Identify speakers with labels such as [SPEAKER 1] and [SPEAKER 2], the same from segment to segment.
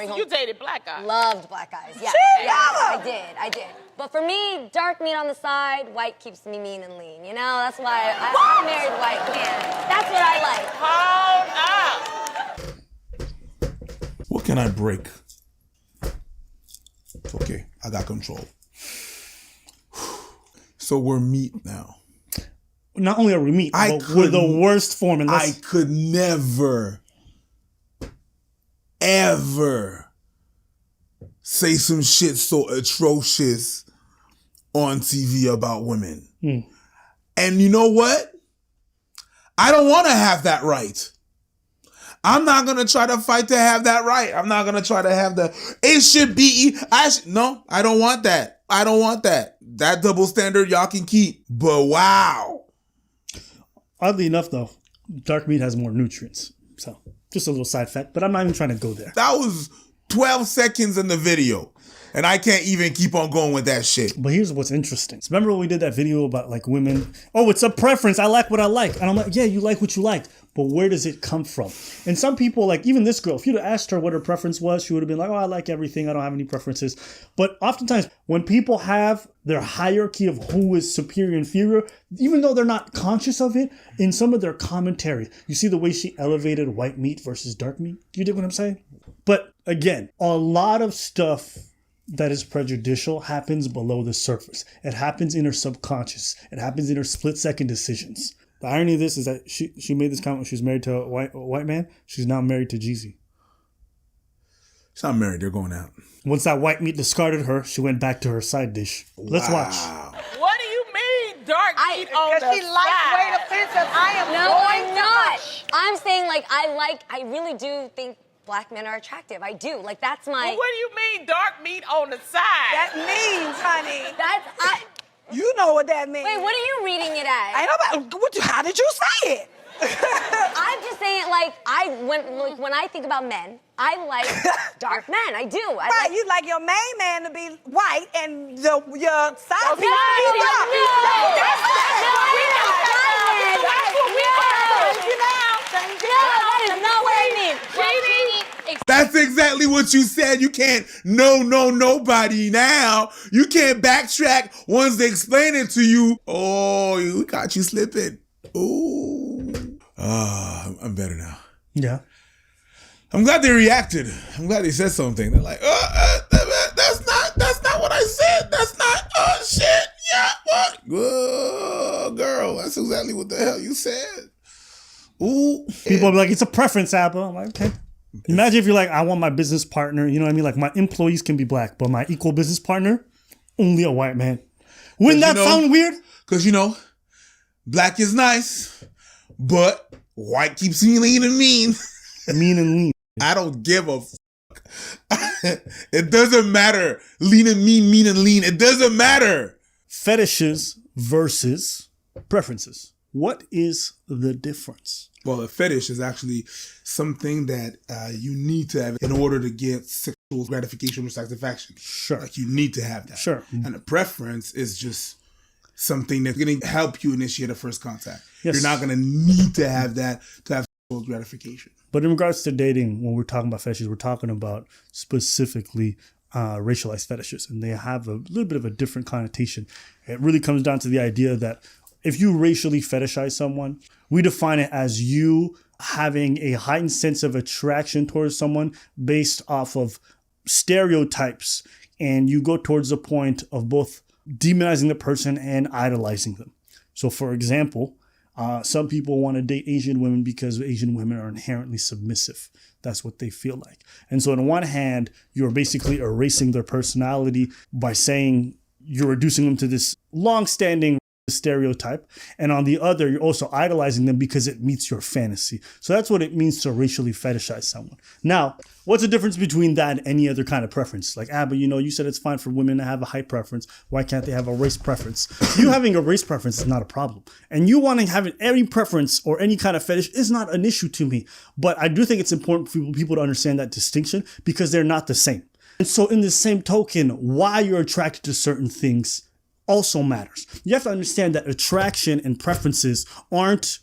[SPEAKER 1] You dated black guys.
[SPEAKER 2] Loved black guys, yeah. I did. But for me, dark meat on the side, white keeps me mean and lean. You know, that's why I married white man. That's what I like.
[SPEAKER 1] Hold up.
[SPEAKER 3] What can I break? Okay, I got control. So we're meat now.
[SPEAKER 4] Not only are we meat, but we're the worst form.
[SPEAKER 3] I could never, ever say some shit so atrocious on TV about women. And you know what? I don't want to have that right. I'm not going to try to fight to have that right. I'm not going to try to have it should be, no, I don't want that. I don't want that. That double standard y'all can keep. But wow.
[SPEAKER 4] Oddly enough, though, dark meat has more nutrients. So just a little side fact, but I'm not even trying to go there.
[SPEAKER 3] That was 12 seconds in the video. And I can't even keep on going with that shit.
[SPEAKER 4] But here's what's interesting. So remember when we did that video about like women? Oh, it's a preference. I like what I like. And I'm like, yeah, you like what you like. But where does it come from? And some people, like even this girl, if you'd have asked her what her preference was, she would have been like, oh, I like everything. I don't have any preferences. But oftentimes when people have their hierarchy of who is superior, inferior, even though they're not conscious of it, in some of their commentary, you see the way she elevated white meat versus dark meat. You dig what I'm saying? But again, a lot of stuff that is prejudicial happens below the surface. It happens in her subconscious. It happens in her split-second decisions. The irony of this is that she made this comment when she was married to a white man. She's now married to Jeezy.
[SPEAKER 3] She's not married. They're going out.
[SPEAKER 4] Once that white meat discarded her, she went back to her side dish. Let's watch.
[SPEAKER 1] What do you mean, dark meat on the side?
[SPEAKER 5] Because she lightweight offensive.
[SPEAKER 2] I'm not. I'm saying I really do think black men are attractive. I do. Like, that's my...
[SPEAKER 1] Well, what do you mean, dark meat on the side?
[SPEAKER 5] That means, honey.
[SPEAKER 2] That's...
[SPEAKER 5] You know what that means.
[SPEAKER 2] Wait, what are you reading it as?
[SPEAKER 5] How did you say it?
[SPEAKER 2] I'm just saying, when I think about men, I like dark men. I do.
[SPEAKER 5] You like your main man to be white and your side piece
[SPEAKER 2] to be dark. That is not what I mean.
[SPEAKER 3] That's exactly what you said. You can't know nobody now. You can't backtrack once they explain it to you. Oh, we got you slipping. Ooh. I'm better now.
[SPEAKER 4] Yeah.
[SPEAKER 3] I'm glad they reacted. I'm glad they said something. They're like, that's not what I said. That's not, shit. Yeah, what? Girl, that's exactly what the hell you said. Ooh.
[SPEAKER 4] People will be like, it's a preference, Abba. I'm like, okay. Imagine if you're like, I want my business partner, you know what I mean? Like my employees can be black, but my equal business partner, only a white man. Wouldn't that sound weird?
[SPEAKER 3] Because, black is nice, but white keeps me lean and mean.
[SPEAKER 4] Mean and lean.
[SPEAKER 3] I don't give a fuck. It doesn't matter. Lean and mean and lean. It doesn't matter.
[SPEAKER 4] Fetishes versus preferences. What is the difference?
[SPEAKER 3] Well, a fetish is actually something that you need to have in order to get sexual gratification or satisfaction.
[SPEAKER 4] Sure.
[SPEAKER 3] Like you need to have that.
[SPEAKER 4] Sure.
[SPEAKER 3] And a preference is just something that's going to help you initiate a first contact. Yes. You're not going to need to have that to have sexual gratification.
[SPEAKER 4] But in regards to dating, when we're talking about fetishes, we're talking about specifically racialized fetishes. And they have a little bit of a different connotation. It really comes down to the idea that if you racially fetishize someone, we define it as you having a heightened sense of attraction towards someone based off of stereotypes. And you go towards the point of both demonizing the person and idolizing them. So, for example, some people want to date Asian women because Asian women are inherently submissive. That's what they feel like. And so on one hand, you're basically erasing their personality by saying you're reducing them to this long-standing stereotype, and on the other you're also idolizing them because it meets your fantasy. So that's what it means to racially fetishize someone. Now, what's the difference between that and any other kind of preference? Like, but you said it's fine for women to have a height preference. Why can't they have a race preference? You having a race preference is not a problem, and you wanting having any preference or any kind of fetish is not an issue to me. But I do think it's important for people to understand that distinction because they're not the same. And so in the same token, why you're attracted to certain things also matters. You have to understand that attraction and preferences aren't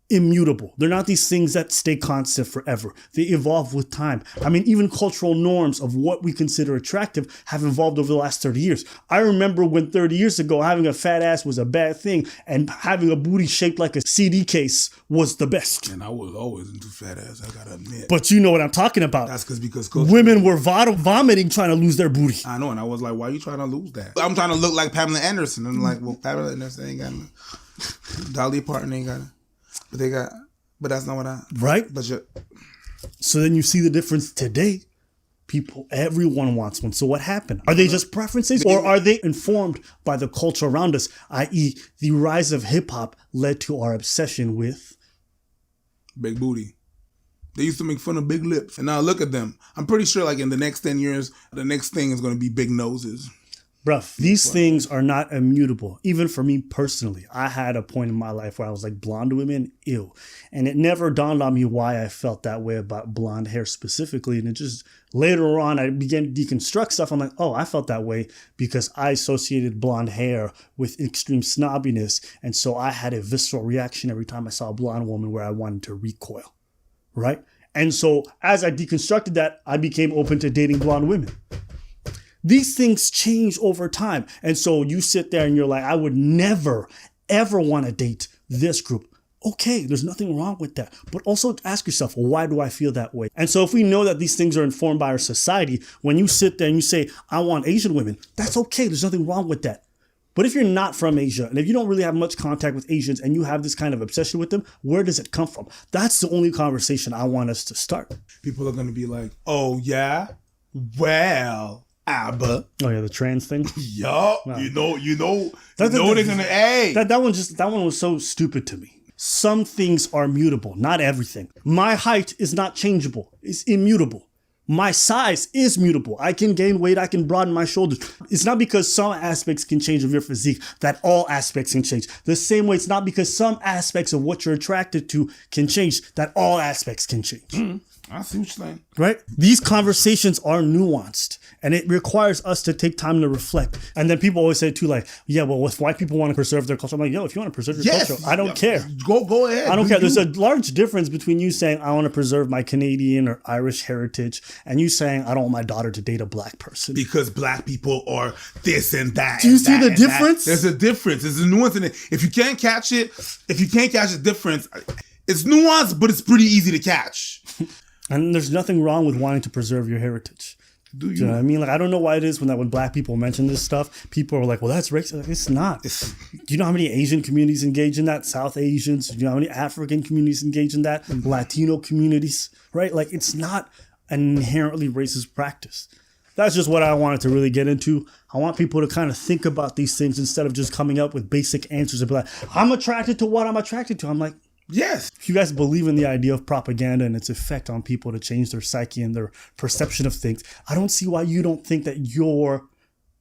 [SPEAKER 4] immutable. They're not these things that stay constant forever. They evolve with time. I mean, even cultural norms of what we consider attractive have evolved over the last 30 years. I remember when 30 years ago, having a fat ass was a bad thing and having a booty shaped like a CD case was the best.
[SPEAKER 3] And I was always into fat ass, I gotta admit.
[SPEAKER 4] But you know what I'm talking about.
[SPEAKER 3] That's because
[SPEAKER 4] women were vomiting trying to lose their booty.
[SPEAKER 3] I know, and I was like, why are you trying to lose that? I'm trying to look like Pamela Anderson. And I'm like, well, Pamela Anderson ain't got no. Dolly Parton ain't got it. But that's not what I...
[SPEAKER 4] Right?
[SPEAKER 3] But
[SPEAKER 4] so then you see the difference today. Everyone wants one. So what happened? Are they just preferences or are they informed by the culture around us? I.e. the rise of hip hop led to our obsession with...
[SPEAKER 3] big booty. They used to make fun of big lips. And now look at them. I'm pretty sure like in the next 10 years, the next thing is going to be big noses.
[SPEAKER 4] Bruh, these things are not immutable. Even for me personally, I had a point in my life where I was like, blonde women, ew. And it never dawned on me why I felt that way about blonde hair specifically. And it just, later on, I began to deconstruct stuff. I'm like, oh, I felt that way because I associated blonde hair with extreme snobbiness. And so I had a visceral reaction every time I saw a blonde woman where I wanted to recoil, right? And so as I deconstructed that, I became open to dating blonde women. These things change over time. And so you sit there and you're like, I would never, ever want to date this group. Okay, there's nothing wrong with that. But also ask yourself, why do I feel that way? And so if we know that these things are informed by our society, when you sit there and you say, I want Asian women, that's okay. There's nothing wrong with that. But if you're not from Asia, and if you don't really have much contact with Asians and you have this kind of obsession with them, where does it come from? That's the only conversation I want us to start.
[SPEAKER 3] People are going to be like, oh, yeah? Well... ABBA.
[SPEAKER 4] Oh yeah, the trans thing.
[SPEAKER 3] Yup.
[SPEAKER 4] Wow.
[SPEAKER 3] You know they're gonna. Hey,
[SPEAKER 4] that one was so stupid to me. Some things are mutable, not everything. My height is not changeable; it's immutable. My size is mutable. I can gain weight. I can broaden my shoulders. It's not because some aspects can change of your physique that all aspects can change. The same way, it's not because some aspects of what you're attracted to can change that all aspects can change.
[SPEAKER 3] I see what you're saying.
[SPEAKER 4] Right? These conversations are nuanced and it requires us to take time to reflect. And then people always say too, like, yeah, well, if white people want to preserve their culture, I'm like, yo, if you want to preserve your culture, I don't care.
[SPEAKER 3] Go ahead.
[SPEAKER 4] I don't care. There's a large difference between you saying, I want to preserve my Canadian or Irish heritage and you saying, I don't want my daughter to date a black person.
[SPEAKER 3] Because black people are this and that.
[SPEAKER 4] Do you see the difference?
[SPEAKER 3] There's a difference. There's a nuance in it. If you can't catch the difference, it's nuanced, but it's pretty easy to catch.
[SPEAKER 4] And there's nothing wrong with wanting to preserve your heritage. Do you know what I mean? Like, I don't know why it is when black people mention this stuff, people are like, well, that's racist. Like, it's not. Do you know how many Asian communities engage in that? South Asians? Do you know how many African communities engage in that? Latino communities, right? Like, it's not an inherently racist practice. That's just what I wanted to really get into. I want people to kind of think about these things instead of just coming up with basic answers and be like, I'm attracted to what I'm attracted to. I'm like,
[SPEAKER 3] yes.
[SPEAKER 4] If you guys believe in the idea of propaganda and its effect on people to change their psyche and their perception of things, I don't see why you don't think that your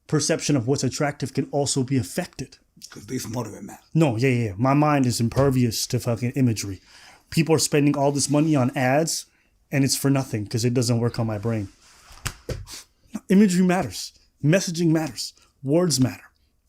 [SPEAKER 4] perception of what's attractive can also be affected.
[SPEAKER 3] Because they're smarter than that.
[SPEAKER 4] No, yeah. My mind is impervious to fucking imagery. People are spending all this money on ads and it's for nothing because it doesn't work on my brain. Imagery matters. Messaging matters. Words matter.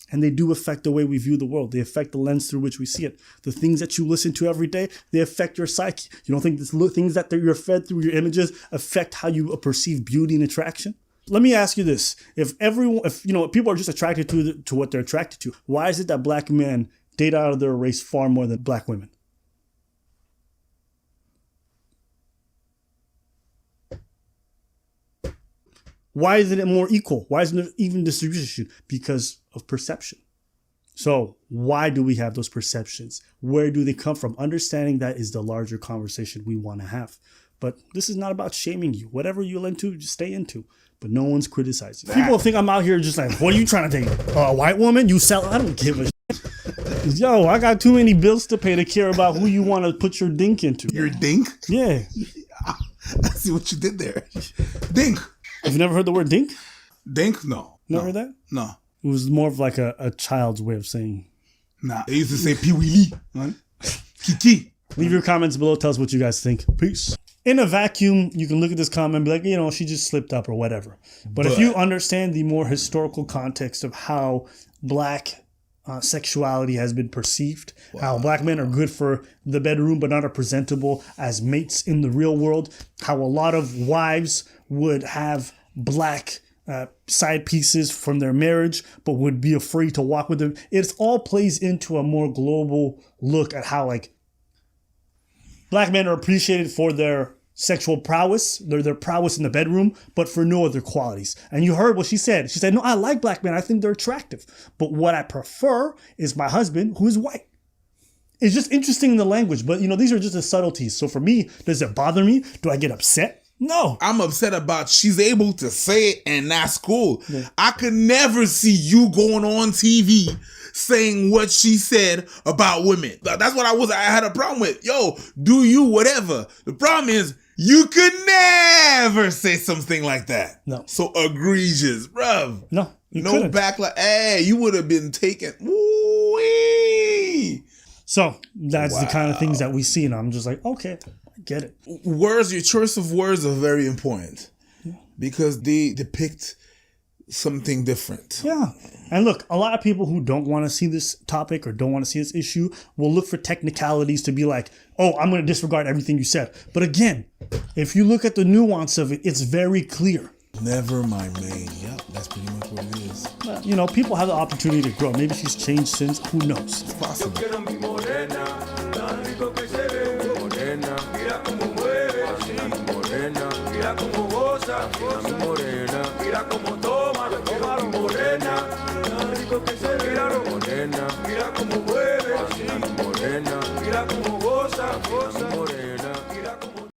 [SPEAKER 4] And they do affect the way we view the world. They affect the lens through which we see it. The things that you listen to every day, they affect your psyche. You don't think the things that you're fed through your images affect how you perceive beauty and attraction? Let me ask you this. If people are just attracted to what they're attracted to, why is it that black men date out of their race far more than black women? Why isn't it more equal? Why isn't it even distribution? Because of perception. So why do we have those perceptions? Where do they come from? Understanding that is the larger conversation we want to have. But this is not about shaming you. Whatever you're into, just stay into. But no one's criticizing. People think I'm out here just like, what are you trying to date? A white woman? You sell? I don't give a shit. Yo, I got too many bills to pay to care about who you want to put your dink into.
[SPEAKER 3] Your dink?
[SPEAKER 4] Yeah.
[SPEAKER 3] I see what you did there. Dink.
[SPEAKER 4] You've never heard the word dink?
[SPEAKER 3] Dink? No.
[SPEAKER 4] Never heard that?
[SPEAKER 3] No.
[SPEAKER 4] It was more of like a child's way of saying.
[SPEAKER 3] Nah, they used to say pee-wee-lee. Right? Kiki.
[SPEAKER 4] Leave your comments below. Tell us what you guys think. Peace. In a vacuum, you can look at this comment and be like, she just slipped up or whatever. But if you understand the more historical context of how black sexuality has been perceived. How black men are good for the bedroom, but not are presentable as mates in the real world. How a lot of wives would have black side pieces from their marriage, but would be afraid to walk with them. It all plays into a more global look at how like black men are appreciated for their sexual prowess, their prowess in the bedroom, but for no other qualities. And you heard what she said. She said, no, I like black men. I think they're attractive. But what I prefer is my husband who is white. It's just interesting in the language. But, you know, these are just the subtleties. So for me, does it bother me? Do I get upset? No.
[SPEAKER 3] I'm upset about she's able to say it and that's cool. Yeah. I could never see you going on TV saying what she said about women. That's what I had a problem with. Yo, do you whatever. The problem is you could never say something like that.
[SPEAKER 4] No.
[SPEAKER 3] So egregious, bruv.
[SPEAKER 4] No.
[SPEAKER 3] No backlash. Hey, you would have been taken. Woo-wee.
[SPEAKER 4] So that's the kind of things that we see. And I'm just like, okay, I get it.
[SPEAKER 3] Words, your choice of words are very important because they depict something different.
[SPEAKER 4] Yeah. And look, a lot of people who don't want to see this topic or don't want to see this issue will look for technicalities to be like, oh, I'm going to disregard everything you said. But again, if you look at the nuance of it, it's very clear.
[SPEAKER 3] Never my main. Yep, that's pretty much what it is.
[SPEAKER 4] Well, you know, people have the opportunity to grow. Maybe she's changed since. Who knows?
[SPEAKER 3] It's possible.
[SPEAKER 6] Mira como goza, mira como morena, mira